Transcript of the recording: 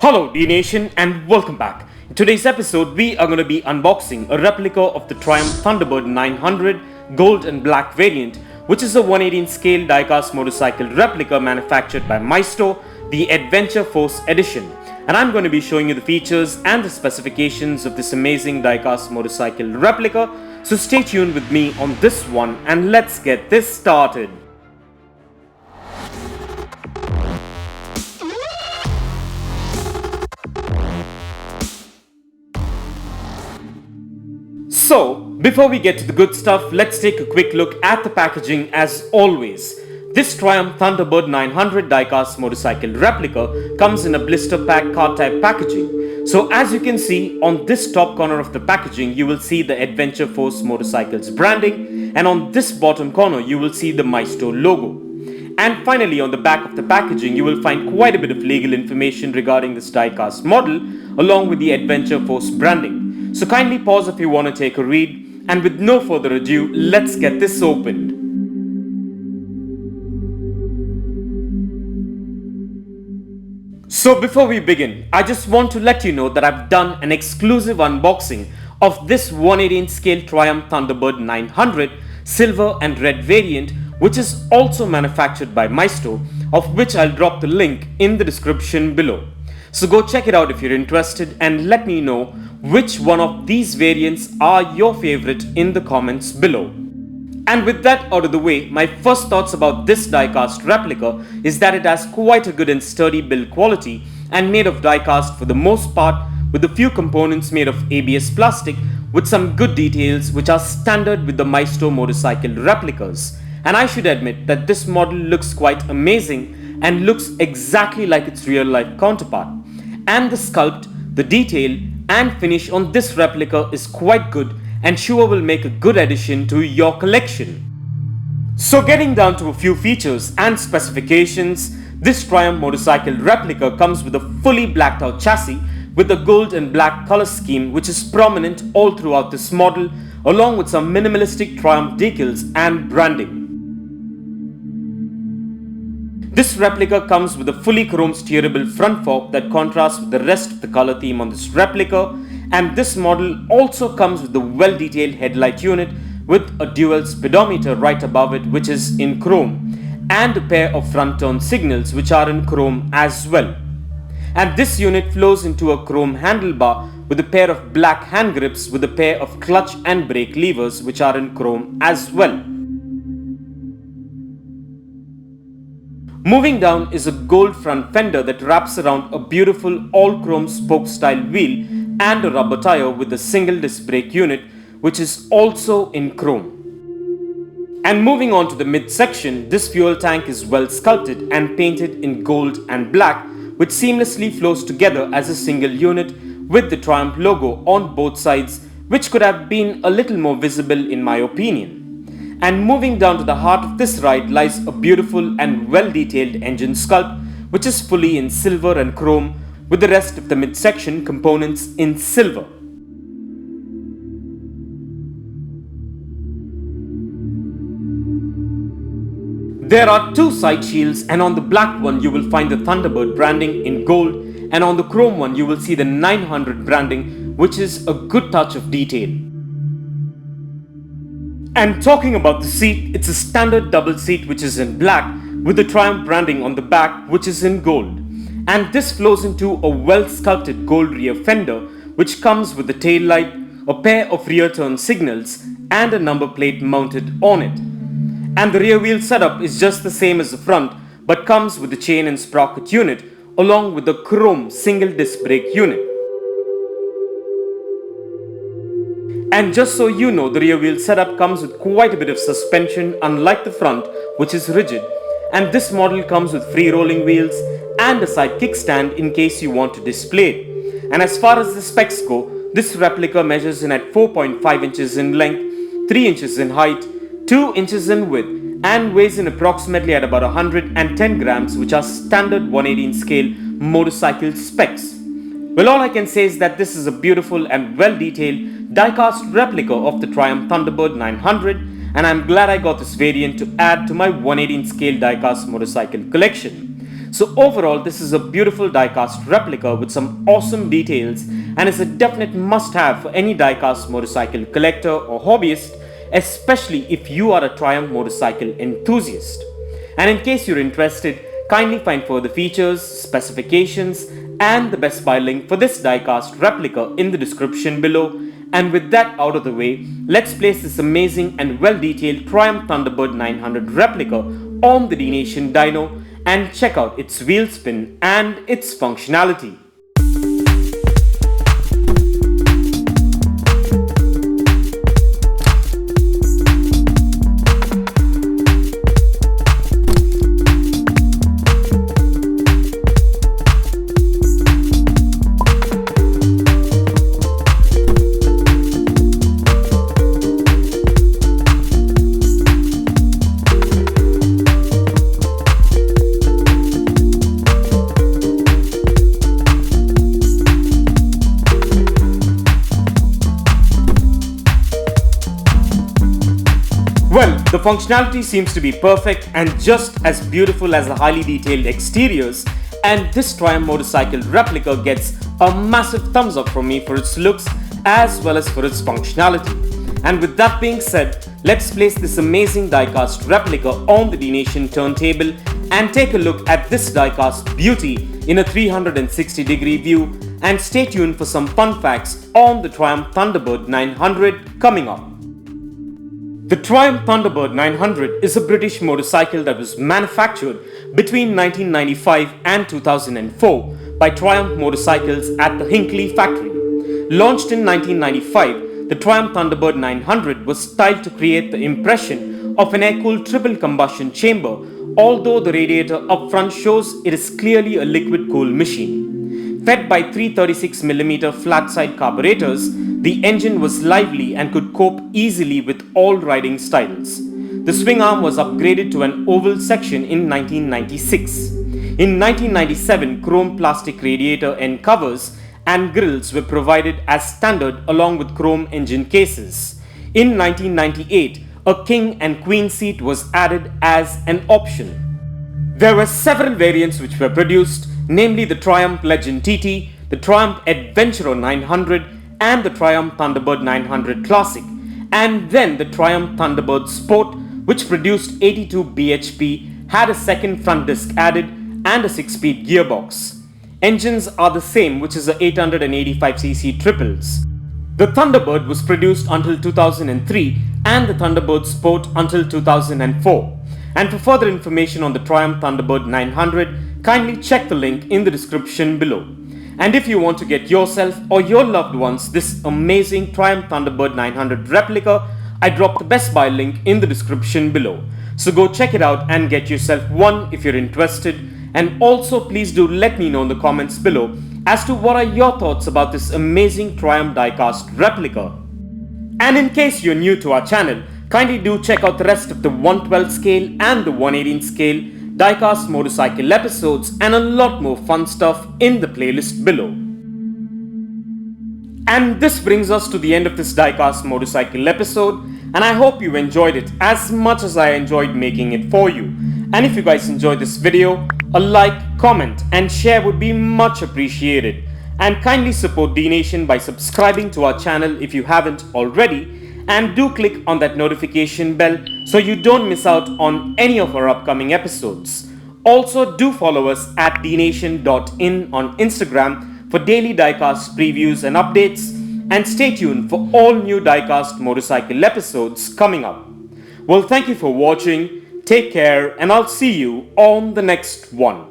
Hello Dnation and welcome back. In today's episode we are going to be unboxing a replica of the Triumph Thunderbird 900 gold and black variant, which is a 118 scale diecast motorcycle replica manufactured by Maisto, the Adventure Force edition. And I'm going to be showing you the features and the specifications of this amazing diecast motorcycle replica. So stay tuned with me on this one and let's get this started. So, before we get to the good stuff, let's take a quick look at the packaging as always. This Triumph Thunderbird 900 diecast motorcycle replica comes in a blister pack card type packaging. So as you can see, on this top corner of the packaging you will see the Adventure Force Motorcycles branding, and on this bottom corner you will see the Maisto logo. And finally, on the back of the packaging you will find quite a bit of legal information regarding this diecast model along with the Adventure Force branding. So kindly pause if you want to take a read, and with no further ado, let's get this opened. So before we begin, I just want to let you know that I've done an exclusive unboxing of this 118 scale Triumph Thunderbird 900 silver and red variant, which is also manufactured by Maisto, of which I'll drop the link in the description below. So go check it out if you're interested and let me know which one of these variants are your favorite in the comments below. And with that out of the way, my first thoughts about this diecast replica is that it has quite a good and sturdy build quality and made of diecast for the most part, with a few components made of ABS plastic with some good details which are standard with the Maisto motorcycle replicas. And I should admit that this model looks quite amazing and looks exactly like its real life counterpart. And the sculpt, the detail and finish on this replica is quite good and sure will make a good addition to your collection. So getting down to a few features and specifications, this Triumph motorcycle replica comes with a fully blacked out chassis with a gold and black color scheme which is prominent all throughout this model, along with some minimalistic Triumph decals and branding. This replica comes with a fully chrome steerable front fork that contrasts with the rest of the color theme on this replica, and this model also comes with a well detailed headlight unit with a dual speedometer right above it which is in chrome, and a pair of front turn signals which are in chrome as well. And this unit flows into a chrome handlebar with a pair of black hand grips with a pair of clutch and brake levers which are in chrome as well. Moving down is a gold front fender that wraps around a beautiful all chrome spoke style wheel and a rubber tire with a single disc brake unit which is also in chrome. And moving on to the midsection, this fuel tank is well sculpted and painted in gold and black, which seamlessly flows together as a single unit with the Triumph logo on both sides, which could have been a little more visible in my opinion. And moving down to the heart of this ride lies a beautiful and well detailed engine sculpt which is fully in silver and chrome, with the rest of the midsection components in silver. There are two side shields, and on the black one you will find the Thunderbird branding in gold, and on the chrome one you will see the 900 branding, which is a good touch of detail. And talking about the seat, it's a standard double seat which is in black with the Triumph branding on the back which is in gold. And this flows into a well sculpted gold rear fender which comes with a tail light, a pair of rear turn signals and a number plate mounted on it. And the rear wheel setup is just the same as the front but comes with the chain and sprocket unit along with the chrome single disc brake unit. And just so you know, the rear wheel setup comes with quite a bit of suspension unlike the front which is rigid, and this model comes with free rolling wheels and a side kickstand in case you want to display it. And as far as the specs go, this replica measures in at 4.5 inches in length, 3 inches in height, 2 inches in width and weighs in approximately at about 110 grams, which are standard 118 scale motorcycle specs. Well, all I can say is that this is a beautiful and well detailed diecast replica of the Triumph Thunderbird 900, and I'm glad I got this variant to add to my 118 scale diecast motorcycle collection. So overall, this is a beautiful diecast replica with some awesome details and is a definite must-have for any diecast motorcycle collector or hobbyist, especially if you are a Triumph motorcycle enthusiast. And in case you're interested, kindly find further features, specifications, and the Best Buy link for this diecast replica in the description below. And with that out of the way, let's place this amazing and well-detailed Triumph Thunderbird 900 replica on the Dnation dyno and check out its wheel spin and its functionality. Well, the functionality seems to be perfect and just as beautiful as the highly detailed exteriors, and this Triumph motorcycle replica gets a massive thumbs up from me for its looks as well as for its functionality. And with that being said, let's place this amazing diecast replica on the Dnation turntable and take a look at this diecast beauty in a 360-degree view, and stay tuned for some fun facts on the Triumph Thunderbird 900 coming up. The Triumph Thunderbird 900 is a British motorcycle that was manufactured between 1995 and 2004 by Triumph Motorcycles at the Hinckley factory. Launched in 1995, the Triumph Thunderbird 900 was styled to create the impression of an air-cooled triple combustion chamber, although the radiator up front shows it is clearly a liquid-cooled machine. Fed by 336mm flat-side carburettors, the engine was lively and could cope easily with all riding styles. The swing arm was upgraded to an oval section in 1996. In 1997, chrome plastic radiator end covers and grills were provided as standard along with chrome engine cases. In 1998, a king and queen seat was added as an option. There were several variants which were produced, namely the Triumph Legend TT, the Triumph Adventurer 900, and the Triumph Thunderbird 900 Classic, and then the Triumph Thunderbird Sport, which produced 82 bhp, had a second front disc added, and a 6-speed gearbox. Engines are the same, which is a 885cc triples. The Thunderbird was produced until 2003 and the Thunderbird Sport until 2004. And for further information on the Triumph Thunderbird 900, kindly check the link in the description below. And if you want to get yourself or your loved ones this amazing Triumph Thunderbird 900 replica, I dropped the Best Buy link in the description below. So go check it out and get yourself one if you're interested. And also please do let me know in the comments below as to what are your thoughts about this amazing Triumph diecast replica. And in case you're new to our channel, kindly do check out the rest of the 112 scale and the 118 scale diecast motorcycle episodes and a lot more fun stuff in the playlist below. And this brings us to the end of this diecast motorcycle episode, and I hope you enjoyed it as much as I enjoyed making it for you. And if you guys enjoyed this video, a like, comment and share would be much appreciated. And kindly support Dnation by subscribing to our channel if you haven't already, and do click on that notification bell so you don't miss out on any of our upcoming episodes. Also do follow us at dnation.in on Instagram for daily diecast previews and updates, and stay tuned for all new diecast motorcycle episodes coming up. Well, thank you for watching, take care, and I'll see you on the next one.